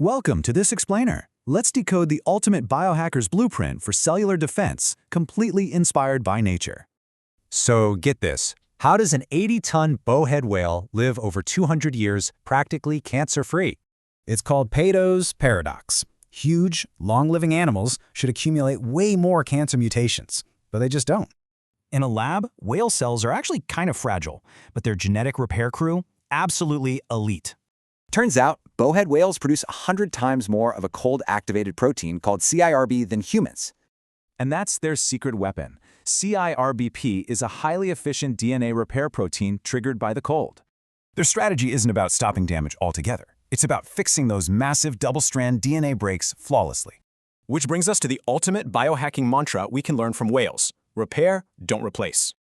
Welcome to this explainer. Let's decode the ultimate biohacker's blueprint for cellular defense, completely inspired by nature. So get this. How does an 80-ton bowhead whale live over 200 years practically cancer-free? It's called Peto's paradox. Huge, long-living animals should accumulate way more cancer mutations, but they just don't. In a lab, whale cells are actually kind of fragile, but their genetic repair crew, absolutely elite. Turns out, bowhead whales produce 100 times more of a cold-activated protein called CIRB than humans. And that's their secret weapon. CIRBP is a highly efficient DNA repair protein triggered by the cold. Their strategy isn't about stopping damage altogether. It's about fixing those massive double-strand DNA breaks flawlessly. Which brings us to the ultimate biohacking mantra we can learn from whales. Repair, don't replace.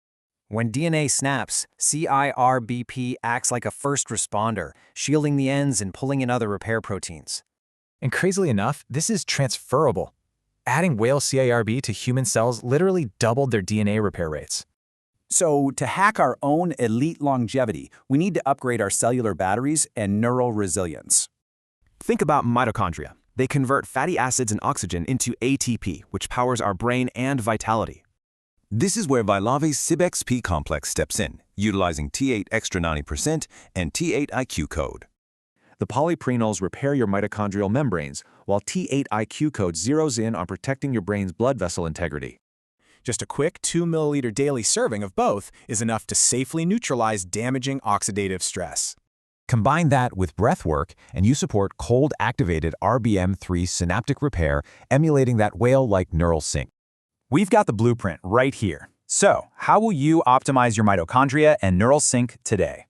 When DNA snaps, CIRBP acts like a first responder, shielding the ends and pulling in other repair proteins. And crazily enough, this is transferable. Adding whale CIRB to human cells literally doubled their DNA repair rates. So, to hack our own elite longevity, we need to upgrade our cellular batteries and neural resilience. Think about mitochondria. They convert fatty acids and oxygen into ATP, which powers our brain and vitality. This is where VILAVI's CIBXP complex steps in, utilizing T8 extra 90% and T8 IQ-code. The polyprenols repair your mitochondrial membranes, while T8 IQ-code zeroes in on protecting your brain's blood vessel integrity. Just a quick 2 milliliter daily serving of both is enough to safely neutralize damaging oxidative stress. Combine that with breath work, and you support cold-activated RBM3 synaptic repair, emulating that whale-like neural sync. We've got the blueprint right here. So, how will you optimize your mitochondria and neural sync today?